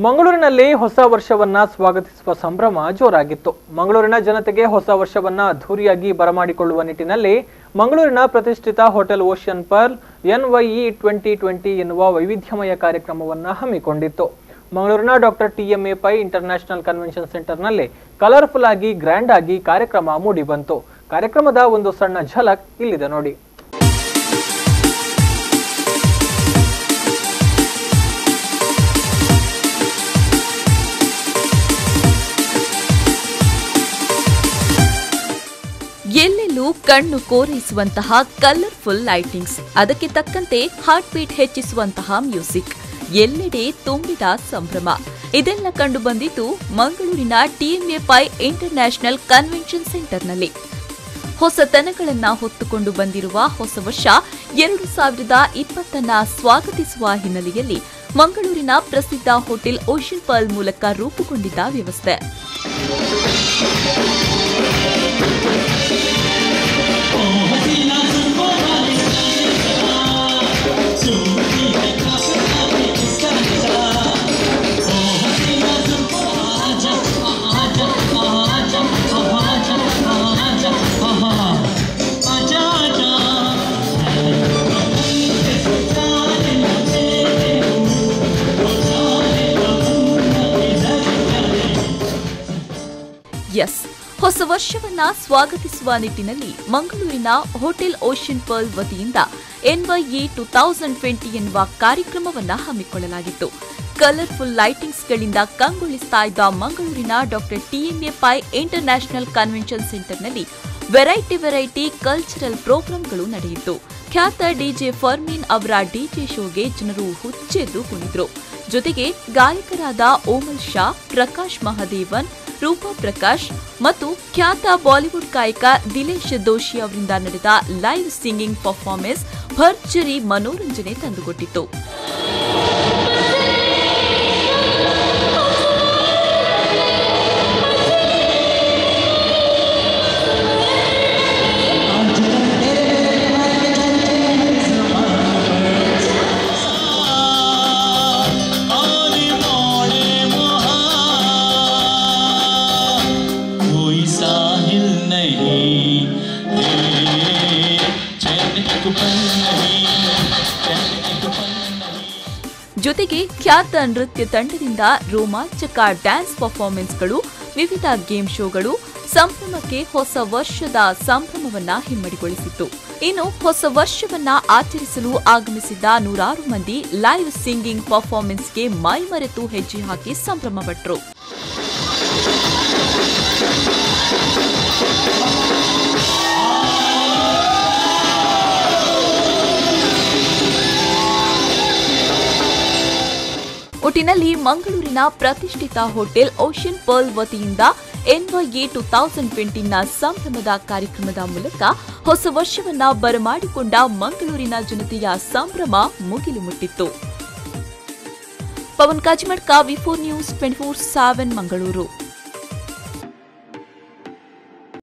ಮಂಗಳೂರಿನಲ್ಲಿ ಹೊಸ ವರ್ಷವನ್ನ ಸ್ವಾಗತಿಸುವ ಸಂಭ್ರಮ ಜೋರಾಗಿತ್ತು. ಮಂಗಳೂರಿನ ಜನತೆಗೆ ಹೊಸ ವರ್ಷವನ್ನ ಅದ್ಧೂರಿಯಾಗಿ ಬರಮಾಡಿಕೊಳ್ಳುವ ನಿಟ್ಟಿನಲ್ಲಿ ಮಂಗಳೂರಿನ ಪ್ರತಿಷ್ಠಿತ ಹೋಟೆಲ್ ಓಷನ್ ಪರ್ಲ್ NYE 2020 ಎನ್ನುವ ವೈವಿಧ್ಯಮಯ ಕಾರ್ಯಕ್ರಮವನ್ನ ಹಮ್ಮಿಕೊಂಡಿತ್ತು. ಮಂಗಳೂರಿನ doctor TMA Pai international convention ಸೆಂಟರ್ನಲ್ಲಿ ಕಲರ್ಫುಲ್ ಆಗಿ ಗ್ರ್ಯಾಂಡ್ ಆಗಿ ಕಾರ್ಯಕ್ರಮ ಮೂಡಿಬಂತು. ಕಾರ್ಯಕ್ರಮದ ಒಂದು ಸಣ್ಣ ಝಲಕ್ ಇಲ್ಲಿದೆ ನೋಡಿ. ಎಲ್ಲೆಲ್ಲೂ ಕಣ್ಣು ಕೋರೈಸುವಂತಹ ಕಲರ್ಫುಲ್ ಲೈಟಿಂಗ್ಸ್, ಅದಕ್ಕೆ ತಕ್ಕಂತೆ ಹಾರ್ಟ್ ಬೀಟ್ ಹೆಚ್ಚಿಸುವಂತಹ ಮ್ಯೂಸಿಕ್, ಎಲ್ಲೆಡೆ ತುಂಬಿದ ಸಂಭ್ರಮ ಇದೆಲ್ಲ ಕಂಡು ಬಂದಿದ್ದು ಮಂಗಳೂರಿನ TMA ಪೈ ಇಂಟರ್ನ್ಯಾಷನಲ್ ಕನ್ವೆನ್ಷನ್ ಸೆಂಟರ್ನಲ್ಲಿ. ಹೊಸತನಗಳನ್ನ ಹೊತ್ತುಕೊಂಡು ಬಂದಿರುವ ಹೊಸ ವರ್ಷ 2020 ಸ್ವಾಗತಿಸುವ ಹಿನ್ನೆಲೆಯಲ್ಲಿ ಮಂಗಳೂರಿನ ಪ್ರಸಿದ್ಧ ಹೋಟೆಲ್ ಓಷನ್ ಪರ್ಲ್ ಮೂಲಕ ರೂಪುಗೊಂಡಿದ್ದ ವ್ಯವಸ್ಥೆ. ಎಸ್, ಹೊಸ ವರ್ಷವನ್ನ ಸ್ವಾಗತಿಸುವ ನಿಟ್ಟಿನಲ್ಲಿ ಮಂಗಳೂರಿನ ಹೋಟೆಲ್ ಓಷನ್ ಪರ್ಲ್ ವತಿಯಿಂದ NYE 2020 ಎನ್ನುವ ಕಾರ್ಯಕ್ರಮವನ್ನ ಹಮ್ಮಿಕೊಳ್ಳಲಾಗಿತ್ತು. ಕಲರ್ಫುಲ್ ಲೈಟಿಂಗ್ಸ್ಗಳಿಂದ ಕಂಗೊಳಿಸ್ತಾ ಇದ್ದ ಮಂಗಳೂರಿನ doctor TMA Pai international convention ಸೆಂಟರ್ನಲ್ಲಿ ವೆರೈಟಿ ಕಲ್ಚರಲ್ ಪ್ರೋಗ್ರಾಂಗಳು ನಡೆಯಿತು. ಖ್ಯಾತ DJ ಫರ್ಮೀನ್ ಅವರ DJ ಶೋಗೆ ಜನರು ಹುಚ್ಚೆದ್ದು ಕುಣಿದ್ರು. ಜೊತೆಗೆ ಗಾಯಕರಾದ ಓಮಲ್ ಶಾ, ಪ್ರಕಾಶ್ ಮಹದೇವನ್, ರೂಪಾ ಪ್ರಕಾಶ್ ಮತ್ತು ಖ್ಯಾತ ಬಾಲಿವುಡ್ ಗಾಯಕ ದಿಲೇಶ್ ದೋಶಿ ಅವರಿಂದ ನಡೆದ ಲೈವ್ ಸಿಂಗಿಂಗ್ ಪರ್ಫಾರ್ಮೆನ್ಸ್ ಭರ್ಜರಿ ಮನೋರಂಜನೆ ತಂದುಕೊಟ್ಟಿತು. ಜೊತೆಗೆ ಖ್ಯಾತ ನೃತ್ಯ ತಂಡದಿಂದ ರೋಮಾಂಚಕ ಡ್ಯಾನ್ಸ್ ಪರ್ಫಾರ್ಮೆನ್ಸ್ಗಳು, ವಿವಿಧ ಗೇಮ್ ಶೋಗಳು ಸಂಭ್ರಮಕ್ಕೆ ಹೊಸ ವರ್ಷದ ಸಂಭ್ರಮವನ್ನ ಹಿಮ್ಮಡಿಗೊಳಿಸಿತ್ತು. ಇನ್ನು ಹೊಸ ವರ್ಷವನ್ನ ಆಚರಿಸಲು ಆಗಮಿಸಿದ್ದ ನೂರಾರು ಮಂದಿ ಲೈವ್ ಸಿಂಗಿಂಗ್ ಪರ್ಫಾರ್ಮೆನ್ಸ್ಗೆ ಮೈಮರೆತು ಹೆಜ್ಜೆ ಹಾಕಿ ಸಂಭ್ರಮಪಟ್ಟರು. ಒಟ್ಟಿನಲ್ಲಿ ಮಂಗಳೂರಿನ ಪ್ರತಿಷ್ಠಿತ ಹೋಟೆಲ್ ಓಷನ್ ಪರ್ಲ್ ವತಿಯಿಂದ NYE 2020 ಸಂಭ್ರಮದ ಕಾರ್ಯಕ್ರಮದ ಮೂಲಕ ಹೊಸ ವರ್ಷವನ್ನ ಬರಮಾಡಿಕೊಂಡ ಮಂಗಳೂರಿನ ಜನತೆಯ ಸಂಭ್ರಮ ಮುಗಿಲು ಮುಟ್ಟಿತ್ತು. Pavan Kajimadka, V4 News 24/7 Mangaluru.